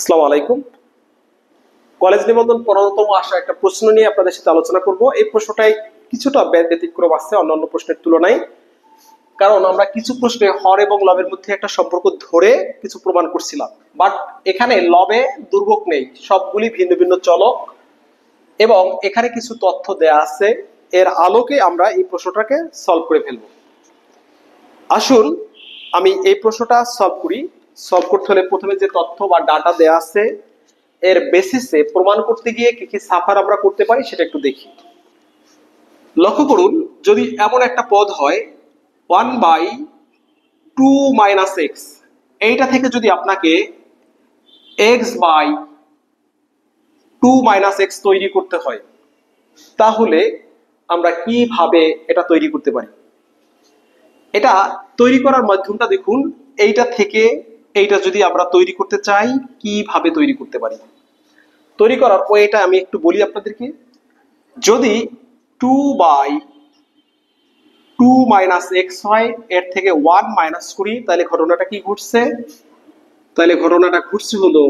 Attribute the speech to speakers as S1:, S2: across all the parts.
S1: আসসালামু আলাইকুম। কলেজ নিবন্ধন 15তম আসা একটা প্রশ্ন নিয়ে আপনাদের সাথে আলোচনা করব। এই প্রশ্নটাই কিছুটা ব্যতিক্রম আছে অন্যান্য প্রশ্নের তুলনায়, কারণ আমরা কিছু প্রশ্নে হর এবং লবের মধ্যে একটা সম্পর্ক ধরে কিছু প্রমাণ করছিলাম, বাট এখানে লবে দুর্ভোগ নেই, সবগুলি ভিন্ন ভিন্ন চলক এবং এখানে কিছু তথ্য দেয়া আছে। এর আলোকে আমরা এই প্রশ্নটাকে সলভ করে ফেলব। আসুন আমি এই প্রশ্নটা সলভ করতে হলে প্রথমে যে তথ্য বা ডাটা দেয়া আছে এর বেসিসে প্রমাণ করতে গিয়ে কি কি সাফার আমরা করতে পারি সেটা একটু দেখি। লক্ষ্য করুন, যদি এমন একটা পদ হয় 1/2 - x, এইটা থেকে যদি আপনাকে x/2 - x তৈরি করতে হয়, তাহলে আমরা কিভাবে এটা তৈরি করতে পারি? এটা তৈরি করার মাধ্যমটা দেখুন। এইটা থেকে এইটা যদি আমরা তৈরি করতে চাই, কিভাবে তৈরি করতে পারি? তৈরি করার ওয়েটা আমি একটু বলি আপনাদেরকে। যদি 2/2 - x হয়, এর থেকে 1 মাইনাস করি, তাহলে ঘটনাটা কি ঘটছে? তাহলে ঘটনাটা ঘটছে হলো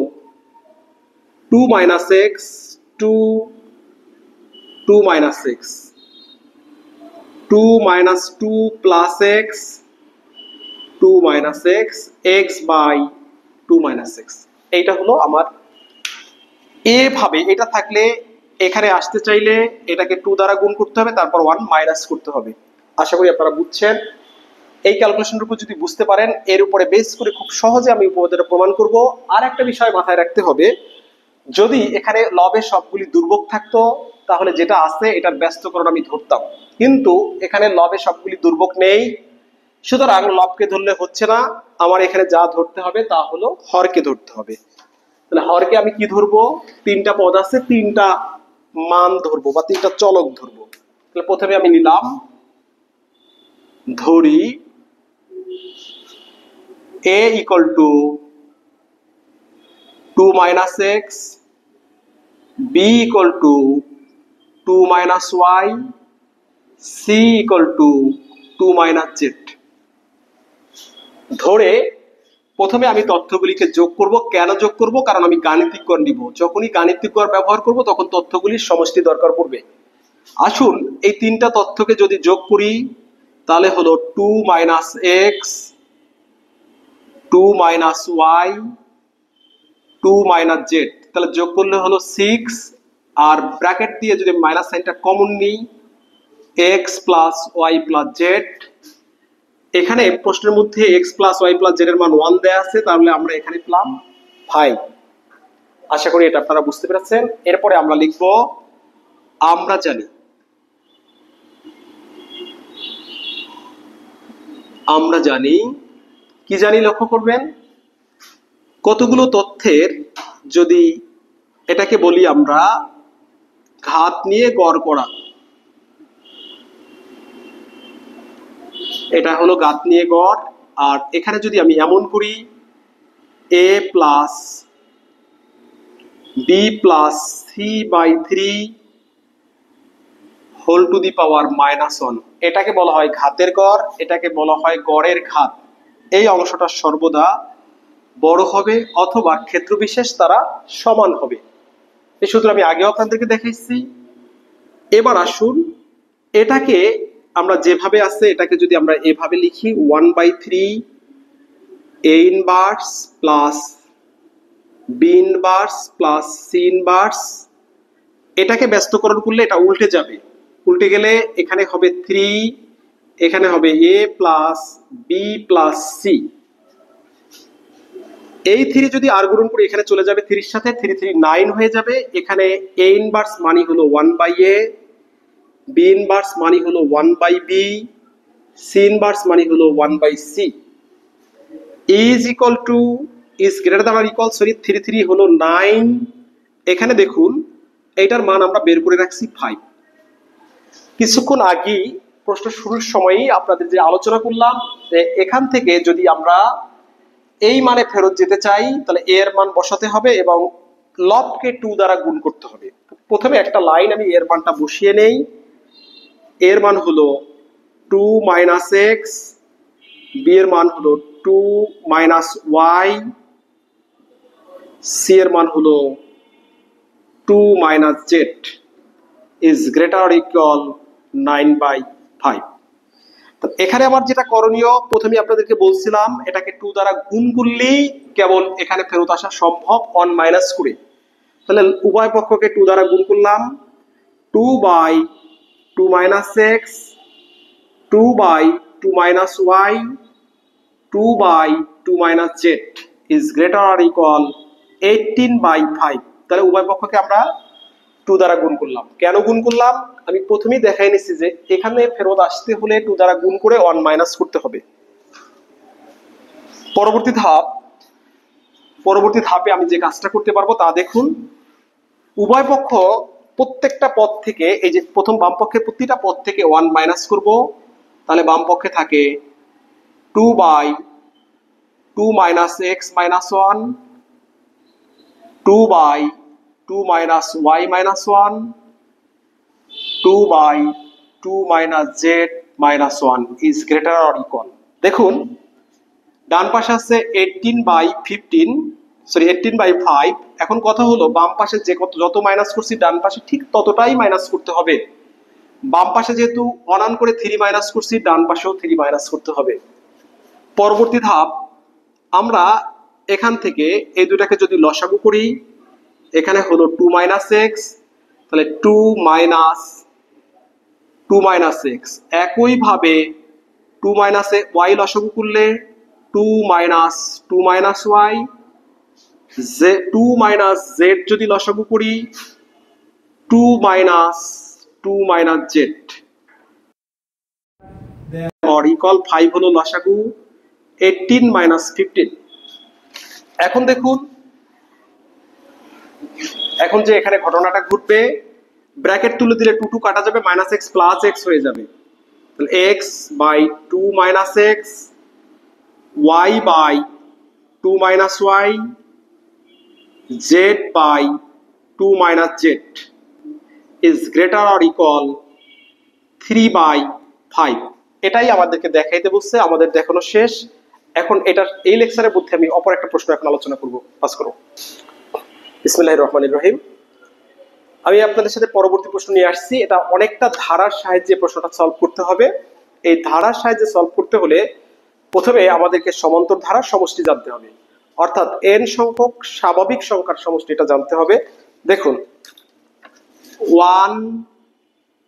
S1: 2 - x, 2 2 - x, 2 - 2 + x, 2 - x, x/2 - x। এইটা হলো আমার। এভাবে এটা থাকলে এখানে আসতে চাইলে এটাকে 2 দ্বারা গুণ করতে হবে, তারপর 1 মাইনাস করতে হবে। আশা করি আপনারা বুঝছেন। এই ক্যালকুলেশনটুকু যদি বুঝতে পারেন, এর উপরে বেস করে খুব সহজে আমি উপপাদ্যটা প্রমাণ করব। আর একটা বিষয় মাথায় রাখতে হবে, যদি এখানে লবের সবগুলি দুর্ভোগ থাকতো তাহলে যেটা আছে এটার ব্যস্তকরণ আমি ধরতাম, কিন্তু এখানে লবে সবগুলি দুর্ভোগ নেই, সুতরাং লবকে ধরলে হচ্ছে না। আমার এখানে যা ধরতে হবে তা হলো হরকে ধরতে হবে। তাহলে হরকে আমি কি ধরবো? তিনটা পদ আছে, তিনটা মান ধরবো বা তিনটা চলক ধরবো। তাহলে প্রথমে আমি নিলাম, ধরি a = 2 - x, b = 2 - y, c = 2 - z। ধরে প্রথমে আমি তথ্যগুলিকে যোগ করব। কেন যোগ করব? কারণ আমি গাণিতিক গড় নিব। যখনই গাণিতিক গড় ব্যবহার করব তখন তথ্যগুলির সমষ্টি দরকার পড়বে। আসুন এই তিনটা তথ্যকে যদি যোগ করি, তাহলে হলো 2 - x, 2 - y, 2 - z। তাহলে যোগ করলে হলো 6, আর ব্র্যাকেট দিয়ে যদি মাইনাস সাইনটা কমন নিই, x + y + z। এখানে প্রশ্নের মধ্যে x + y + z এর মান 1 দেয়া আছে, তাহলে আমরা এখানে পেলাম 5। আশা করি এটা আপনারা বুঝতে পেরেছেন। এরপরে আমরা লিখব, আমরা জানি কি জানি? লক্ষ্য করবেন, কতগুলো তথ্যের যদি এটাকে বলি আমরা ঘাত নিয়ে গড় করা, এটা হলো ঘাত নিয়ে গড়। আর এখানে যদি আমি এমন করি a + b + c/3 whole to the power -1, এটাকে বলা হয় ঘাতের গড়, এটাকে বলা হয় গড়ের ঘাত। এই অংশটা সর্বদা বড় হবে অথবা ক্ষেত্রবিশেষ তারা সমান হবে। এই সূত্র আমি আগেও আপনাদেরকে দেখাইছি। এবার আসুন এটাকে আমরা যেভাবে আছে এটাকে যদি আমরা এভাবে লিখি, 1/3 a inverse plus b inverse plus c inverse. এটাকে ব্যস্তকরণ করলে এটা উল্টে যাবে। উল্টে গেলে এখানে হবে 3, এখানে হবে a plus b plus c। এই 3 যদি আর গুণন করি এখানে চলে যাবে 3 এর সাথে, 3 3 9 হয়ে যাবে। এখানে a ইনভার্স মানে হলো 1/a, b ইনভার্স মানে হলো 1/b, c ইনভার্স মানে হলো 1/c। is greater than or equal, 3 3 হলো 9। এখানে দেখুন এইটার মান আমরা বের করে রাখছি 5। কিছুক্ষণ আগেই প্রশ্ন শুরুর সময়ই আপনাদের যে আলোচনা করলাম যে এখান থেকে যদি আমরা এই মানে ফেরত যেতে চাই তাহলে a এর মান বসাতে হবে এবং লবকে 2 দ্বারা গুণ করতে হবে। প্রথমে একটা লাইন আমি এর মানটা বসিয়ে নেই। এর মান হলো 2 - x, b এর মান হলো 2 - y, সি এর মান হলো 2 minus z is greater or equal 9/5। তো এখানে আমার যেটা করণীয়, প্রথমে আপনাদেরকে বলছিলাম এটাকে 2 দ্বারা গুণ করলেই কেবল এখানে ফেরত আসা সম্ভব 1 মাইনাস করে। তাহলে উভয় পক্ষকে 2 দ্বারা গুণ করলাম, 2/2 minus x, 2/2 minus y, 2/2 minus z is greater or equal 18/5। তাহলে উভয় পক্ষকে আমরা 2 দ্বারা গুণ করলাম। কেন গুণ করলাম আমি প্রথমেই দেখাই নিচ্ছি যে এখানে ফেরত আসতে হলে 2 দ্বারা গুণ করে 1 মাইনাস করতে হবে। পরবর্তী ধাপে আমি যে কাজটা করতে পারবো তা দেখুন। উভয় পক্ষ প্রত্যেকটা পদ থেকে, এই যে প্রথম বাম পক্ষের প্রতিটা পদ থেকে 1 মাইনাস করব। তাহলে বাম পক্ষে থাকে 2/2 minus x minus 1, 2/2 minus y minus 1, 2/2 minus z minus 1 is greater or equal. দেখুন ডান পাশে আছে 18/5। এখন কথা হলো বাম পাশে যত মাইনাস করছি ডান পাশে ঠিক ততটাই মাইনাস করতে হবে। বাম পাশে যেহেতু 1 করে 3 মাইনাস করছি, ডান পাশেও 3 মাইনাস করতে হবে। পরবর্তী ধাপ, আমরা এখান থেকে এই দুটাকে যদি লসাগু করি, এখানে হলো 2 মাইনাস এক্স, তাহলে 2 মাইনাস এক্স। একইভাবে 2 মাইনাস ওয়াই লসাগু করলে 2 মাইনাস ওয়াই, 2 মাইনাস জেড যদি লসাগু করি 2 মাইনাস জেড অর ইকুয়াল 5 হলো লসাগু 18 মাইনাস 15। এখন দেখুন, এখন যে এখানে ঘটনাটা ঘটবে, ব্র্যাকেট তুলে দিলে 2 কাটা যাবে, মাইনাস এক্স প্লাস এক্স হয়ে যাবে। তাহলে x by 2 minus x, y by 2 minus y, z by 2 minus z is greater or equal 3/5। এটাই আমাদেরকে দেখাইতে বলছে, আমাদের দেখানো শেষ। এখন এটার এই লেকচারের মধ্যে আমি অপর একটা প্রশ্ন এখন আলোচনা করব। পাস করো। বিসমিল্লাহির রহমানির রহিম। আমি আপনাদের সাথে পরবর্তী প্রশ্ন নিয়ে আসছি। এটা অনেকটা ধারার সাহায্যে প্রশ্নটা সলভ করতে হবে। এই ধারার সাহায্যে সলভ করতে হলে প্রথমে আমাদেরকে সমান্তর ধারার সমষ্টি জানতে হবে, অর্থাৎ n সংখ্যক স্বাভাবিক সংখ্যার সমষ্টিটা জানতে হবে। দেখুন 1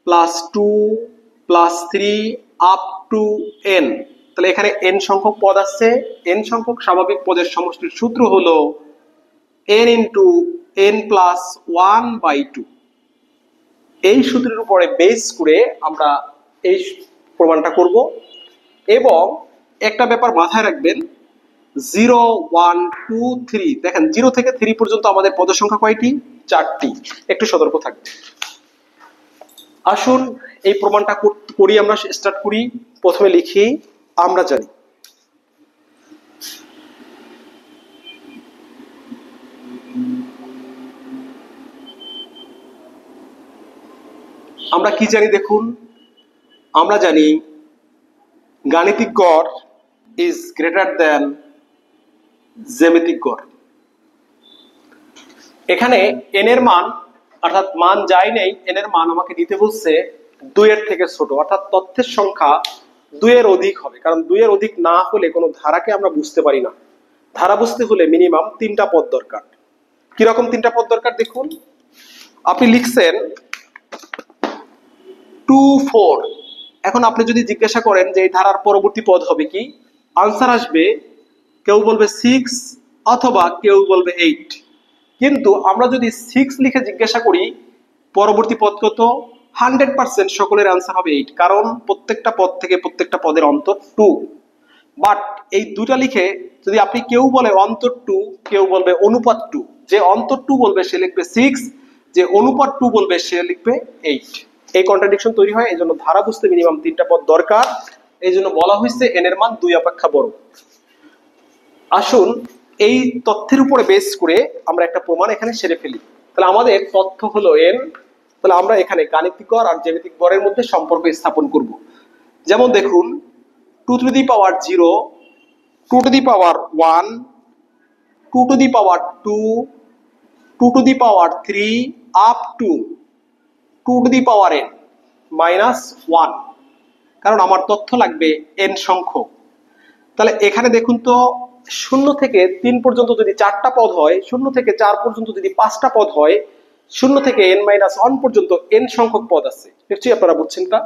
S1: plus 2 plus 3 up to n। তাহলে এখানে n সংখ্যক পদ আছে। n সংখ্যক স্বাভাবিক পদের সমষ্টির সূত্র হলো n ইন্টু n প্লাস 1/2। এই সূত্রের উপরে বেস করে আমরা এই প্রমাণটা করব। এবং একটা ব্যাপার মাথায় রাখবেন, 0 1 2 3, দেখেন 0 থেকে 3 পর্যন্ত আমাদের পদ সংখ্যা কয়টি? 4টি। একটু সতর্ক থাকবে। আসুন এই প্রমাণটা করি, আমরা স্টার্ট করি। প্রথমে লিখি আমরা জানি। আমরা কি জানি দেখুন, আমরা জানি গাণিতিক গড় ইজ গ্রেটার দ্যান জ্যামিতিক গড়। এখানে n এর মান, অর্থাৎ মান যাই নেই, n এর মান আমাকে দিতে বলছে 2 এর থেকে ছোট, অর্থাৎ তথ্যের সংখ্যা 2 এর অধিক হবে। কারণ 2 এর অধিক না হলে কোনো ধারাকে আমরা বুঝতে পারি না। ধারা বুঝতে হলে মিনিমাম 3টা পদ দরকার। কিরকম 3টা পদ দরকার দেখুন, আপনি লিখছেন 2 4। এখন আপনি যদি জিজ্ঞাসা করেন যে এই ধারার পরবর্তী পদ হবে কি, আনসার আসবে কেউ বলবে 6 অথবা কেউ বলবে 8। কিন্তু আমরা যদি 6 লিখে জিজ্ঞাসা করি পরবর্তী পদ কত, 100% সকলের আনসার হবে 8, কারণ প্রত্যেকটা পদ থেকে প্রত্যেকটা পদের অন্তর 2। বাট এই দুটা লিখে যদি আপনি কেউ বলে অন্তর 2, কেউ বলবে অনুপাত 2, যে অন্তর 2 বলবে সে লিখবে 6, যে অনুপাত 2 বলবে সে লিখবে 8। এই কন্ট্রাডিকশন তৈরি হয়। এই জন্য ধারা বুঝতে মিনিমাম 3টা পদ দরকার। এই জন্য বলা হয়েছে n এর মান 2 অপেক্ষা বড়। আসুন এই তথ্যের উপরে বেস করে আমরা একটা প্রমাণ এখানে সেরে ফেলি। তাহলে আমাদের তথ্য হলো n। তাহলে আমরা এখানে গাণিতিক গড় আর জ্যামিতিক গড়ের মধ্যে সম্পর্ক স্থাপন করব। যেমন দেখুন 2 to the power 0, 2 to the power 1, 2 to the power 2, 2 to the power 3 up to 2 to the power n minus 1, কারণ আমার তথ্য লাগবে n সংখ্যক। তাহলে এখানে দেখুন তো 0 থেকে 3 পর্যন্ত যদি 4টা পদ হয়, 0 থেকে 4 পর্যন্ত যদি 5টা পদ হয়, 0 থেকে n-1 পর্যন্ত n সংখ্যক পদ আছে। নিশ্চয়ই আপনারা বুঝছেন তা?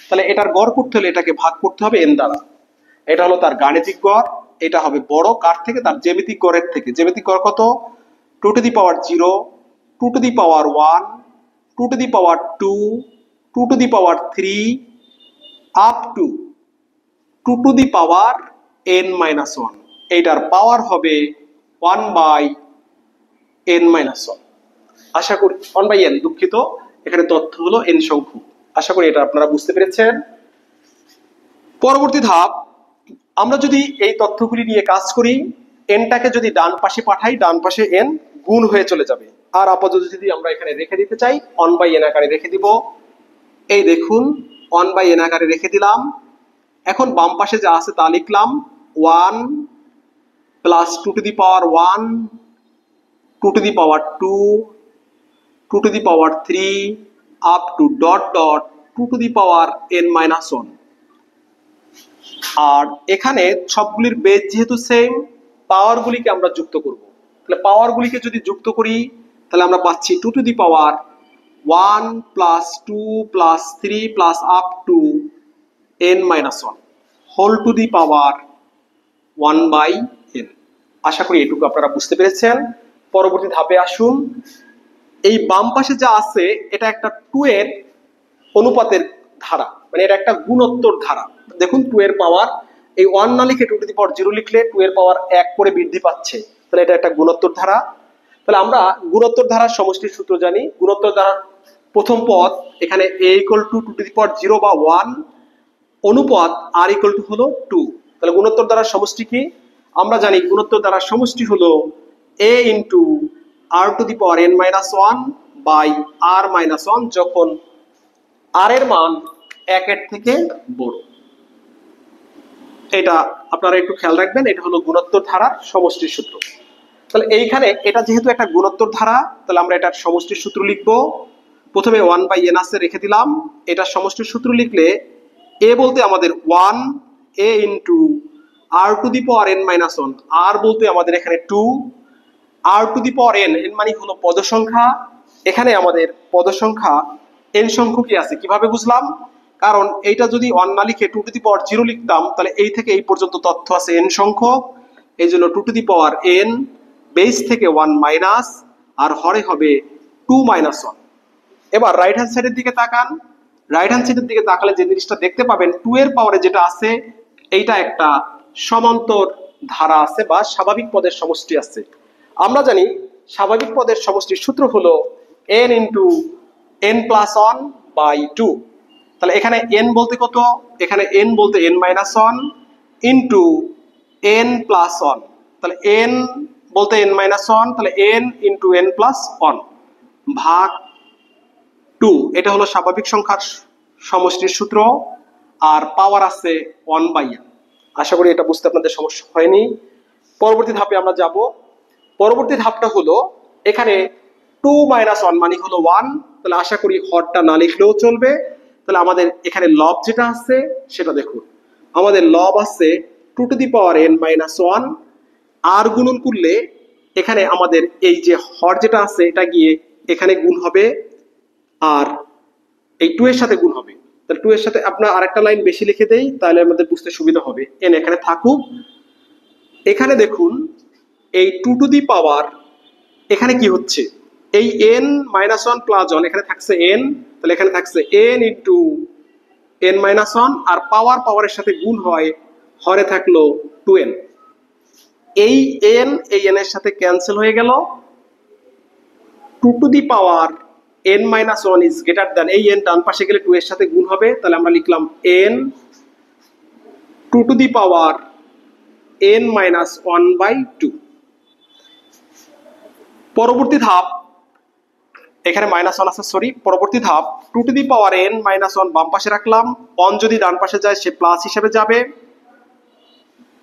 S1: তাহলে এটার গড় করতে হলে এটাকে ভাগ করতে হবে n দ্বারা। এটা হলো তার গাণিতিক গড়, এটা হবে বড় কার থেকে? তার জ্যামিতিক গড়ের থেকে। জ্যামিতিক গড় কত? 2 to the power 0, 2 to the power 1, 2 to the power 2, 2 to the power 3 up to 2 to the power n-1। এইটার পাওয়ার হবে 1 by n-1। আশা করি 1 by n, দুঃখিত, এখানে তথ্য হলো n সংখ্যক। আশা করি এটা আপনারা বুঝতে পেরেছেন। পরবর্তী ধাপ, আমরা যদি এই তথ্যগুলি নিয়ে কাজ করি, nটাকে যদি ডান পাশে পাঠাই, ডান পাশে n গুণ হয়ে চলে যাবে। আর আপাতত যদি আমরা এখানে রেখে দিতে চাই, 1 by n আকারে রেখে দিব। এই দেখুন 1 by n আকারে রেখে দিলাম। এখন বাম পাশে যা আছে তা লিখলাম, 1 plus 2 to the power 1, 2 to the power 2, 2 to the power 3 up to dot dot 2 to the power n-1। আর এখানে সবগুলির বেস যেহেতু সেম, পাওয়ারগুলিকে আমরা যুক্ত করব। তাহলে পাওয়ারগুলিকে যদি যুক্ত করি, তাহলে আমরা পাচ্ছি 2 to the power 1 plus 2 plus 3 plus up to n-1 whole to the power 1 by n। আশা করি এটুকু আপনারা বুঝতে পেরেছেন। পরবর্তী ধাপে আসুন। এই বাম পাশে যা আছে এটা একটা 2 এর অনুপাতের ধারা, মানে এটা একটা গুণোত্তর ধারা। দেখুন 2 এর পাওয়ার, এই 1 না লিখে 2 to the power 0 লিখলে 2 এর পাওয়ার 1 করে বৃদ্ধি পাচ্ছে, তাহলে এটা একটা গুণোত্তর ধারা। তাহলে আমরা গুণোত্তর ধারার সমষ্টির সূত্র জানি। গুণোত্তর ধারার প্রথম পদ এখানে a equal to 2 to the power 0 বা 1, অনুপাত r equal to হলো 2। তাহলে গুণোত্তর ধারার সমষ্টি কি? আমরা জানি গুণোত্তর ধারার সমষ্টি হলো a into r to the power n-1 by r-1, যখন r এর মান 1 এর থেকে বড়। এটা আপনারা একটু খেয়াল রাখবেন, এটা হলো গুণোত্তর ধারার সমষ্টির সূত্র। তাহলে এইখানে এটা যেহেতু একটা গুণোত্তর ধারা, তাহলে আমরা এটার সমষ্টির সূত্র লিখব। প্রথমে 1 by n আছে রেখে দিলাম। এটার সমষ্টির সূত্র লিখলে a বলতে আমাদের 1, a into r to the power n-1, r বলতে আমাদের এখানে 2, r to the power n, n মানে হলো পদ সংখ্যা। এখানে আমাদের পদ সংখ্যা n সংখ্যকই আছে। কিভাবে বুঝলাম? কারণ এইটা যদি 1 না লিখে 2 to the power 0 লিখতাম, তাহলে এই থেকে এই পর্যন্ত তথ্য আছে n সংখ্যক। এই জন্য 2 to the power n, base থেকে 1 মাইনাস, আর হরে হবে 2 minus 1। এবার রাইট হ্যান্ড সাইডের দিকে তাকান। রাইট হ্যান্ড সাইডের দিকে তাকালে যে জিনিসটা দেখতে পাবেন, 2 এর পাওয়ারে যেটা আছে এইটা একটা সমান্তর ধারা আছে বা স্বাভাবিক পদের সমষ্টি আছে। আমরা জানি স্বাভাবিক পদের সমষ্টির সূত্র হলো n into n plus 1 by 2। তাহলে এখানে n বলতে কত? এখানে n বলতে n-1 into n plus 1। তাহলে n বলতে n-1, তাহলে n into n plus 1 ভাগ 2। এটা হলো স্বাভাবিক সংখ্যার সমষ্টির সূত্র, আর পাওয়ার আছে 1 by n। আশা করি এটা বুঝতে আপনাদের সমস্যা হয়নি। পরবর্তী ধাপে আমরা যাব। পরবর্তী ধাপটা হলো এখানে 2 minus 1 মানে হলো 1, তাহলে আশা করি হরটা না লিখলেও চলবে। তাহলে আমাদের এখানে লব যেটা আছে সেটা দেখুন, আমাদের লব আছে 2 to the power n-1, আর গুণন করলে এখানে আমাদের এই যে হর যেটা আছে এটা গিয়ে এখানে গুণ হবে, আর এই 2 এর সাথে গুণ হবে। তাহলে 2 এর সাথে আপনার আরেকটা লাইন বেশি লিখে দেই, তাহলে আমাদের বুঝতে সুবিধা হবে। n এখানে থাকুক। এখানে দেখুন এই 2 to the power, এখানে কি হচ্ছে, এই n-1 প্লাস 1 এখানে থাকছে n, তাহলে এখানে থাকছে n into n-1, আর পাওয়ারের সাথে গুণ হয়, হরে থাকলো 2n। এই n এই n এর সাথে ক্যান্সেল হয়ে গেল। 2 to the power n-1 is greater than, এই n ডান পাশে গেলে 2 এর সাথে গুণ হবে, তাহলে আমরা লিখলাম n 2 to the power n-1 by 2। পরবর্তী ধাপ, এখানে -1 আছে, সরি। পরবর্তী ধাপ 2 to the power n-1 বাম পাশে রাখলাম, 1 যদি ডান পাশে যায় সে প্লাস হিসেবে যাবে,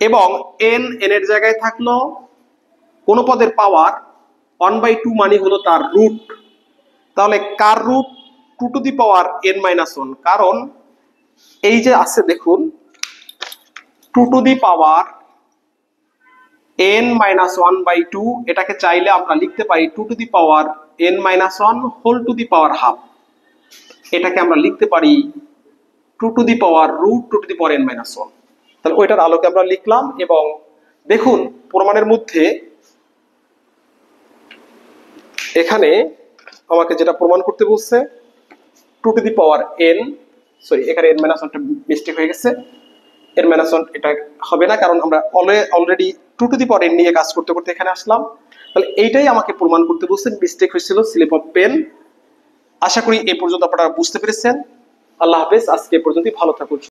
S1: এবং n এর জায়গায় থাকলো কোন পদের পাওয়ার 1/2 মানে হলো তার রুট, তাহলে কার root? 2 to the power n-1, কারণ এই যে আছে দেখুন 2 টু দি পাওয়ার n-1/2, এটাকে চাইলে আমরা লিখতে পারি 2 to the power n-1 whole to the power half. এটাকে আমরা লিখতে পারি 2 to the power root 2 to the power n-1। তাহলে ওইটার আলোকে আমরা লিখলাম। এবং দেখুন প্রমাণের মধ্যে এখানে আমাকে যেটা প্রমাণ করতে বলছে 2 to the power n, sorry এখানে n-1টা মিস্টেক হয়ে গেছে, n-1 এটা হবে না, কারণ আমরা already 2 to the power n নিয়ে কাজ করতে করতে এখানে আসলাম। তাহলে এইটাই আমাকে প্রমাণ করতে বলছে, মিস্টেক হয়েছিল, স্লিপ অফ পেন। আশা করি এই পর্যন্ত আপনারা বুঝতে পেরেছেন। আল্লাহ হাফেজ, আজকে এই পর্যন্তই, ভালো থাকুন।